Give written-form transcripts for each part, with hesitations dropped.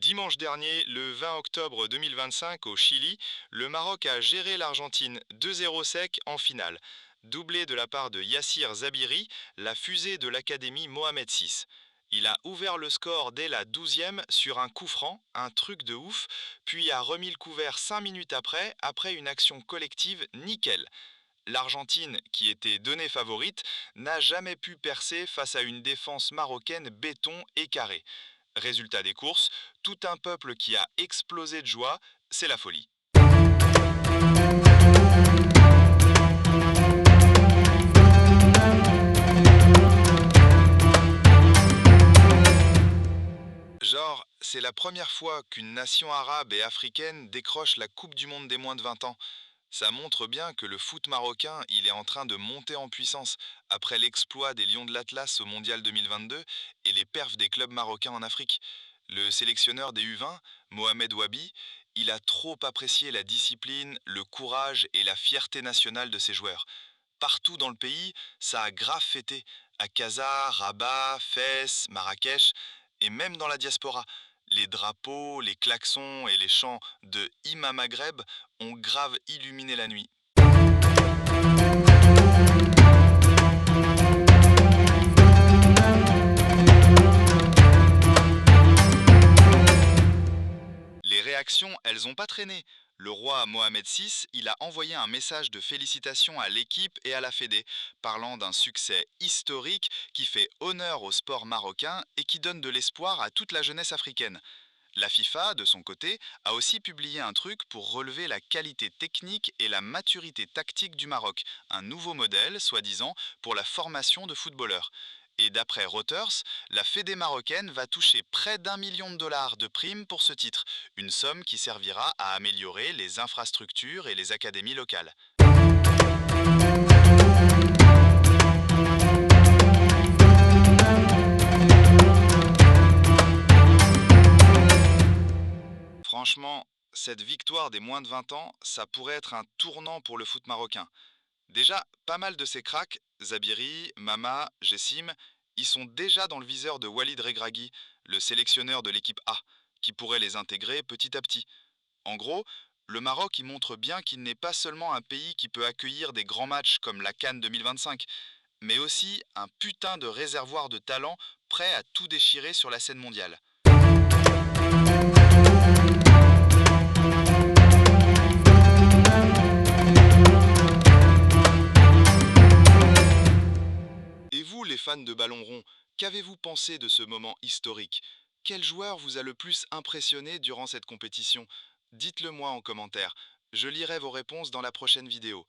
Dimanche dernier, le 20 octobre 2025, au Chili, le Maroc a géré l'Argentine 2-0 sec en finale. Doublé de la part de Yassir Zabiri, la fusée de l'Académie Mohamed VI. Il a ouvert le score dès la 12e sur un coup franc, un truc de ouf, puis a remis le couvert 5 minutes après une action collective nickel. L'Argentine, qui était donnée favorite, n'a jamais pu percer face à une défense marocaine béton et carré. Résultat des courses, tout un peuple qui a explosé de joie, c'est la folie. Genre, c'est la première fois qu'une nation arabe et africaine décroche la Coupe du Monde des moins de 20 ans. Ça montre bien que le foot marocain, il est en train de monter en puissance après l'exploit des Lions de l'Atlas au Mondial 2022 et les perfs des clubs marocains en Afrique. Le sélectionneur des U20, Mohamed Wabi, il a trop apprécié la discipline, le courage et la fierté nationale de ses joueurs. Partout dans le pays, ça a grave fêté. À Casa, Rabat, Fès, Marrakech, et même dans la diaspora. Les drapeaux, les klaxons et les chants de Imam Maghreb ont grave illuminé la nuit. Les réactions, elles n'ont pas traîné. Le roi Mohamed VI, il a envoyé un message de félicitations à l'équipe et à la Fédé, parlant d'un succès historique qui fait honneur au sport marocain et qui donne de l'espoir à toute la jeunesse africaine. La FIFA, de son côté, a aussi publié un truc pour relever la qualité technique et la maturité tactique du Maroc, un nouveau modèle, soi-disant, pour la formation de footballeurs. Et d'après Reuters, la Fédé marocaine va toucher près d'1 million de dollars de primes pour ce titre, une somme qui servira à améliorer les infrastructures et les académies locales. Franchement, cette victoire des moins de 20 ans, ça pourrait être un tournant pour le foot marocain. Déjà, pas mal de ces cracks, Zabiri, Mama, Jessim, ils sont déjà dans le viseur de Walid Regragui, le sélectionneur de l'équipe A, qui pourrait les intégrer petit à petit. En gros, le Maroc il montre bien qu'il n'est pas seulement un pays qui peut accueillir des grands matchs comme la Cannes 2025, mais aussi un putain de réservoir de talent prêt à tout déchirer sur la scène mondiale. Et vous, les fans de ballon rond, qu'avez-vous pensé de ce moment historique? Quel joueur vous a le plus impressionné durant cette compétition? Dites-le moi en commentaire. Je lirai vos réponses dans la prochaine vidéo.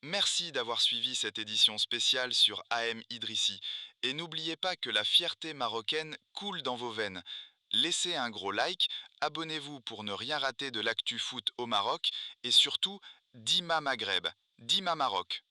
Merci d'avoir suivi cette édition spéciale sur AM Idrissi. Et n'oubliez pas que la fierté marocaine coule dans vos veines. Laissez un gros like, abonnez-vous pour ne rien rater de l'actu foot au Maroc et surtout, Dima Maghreb, Dima Maroc.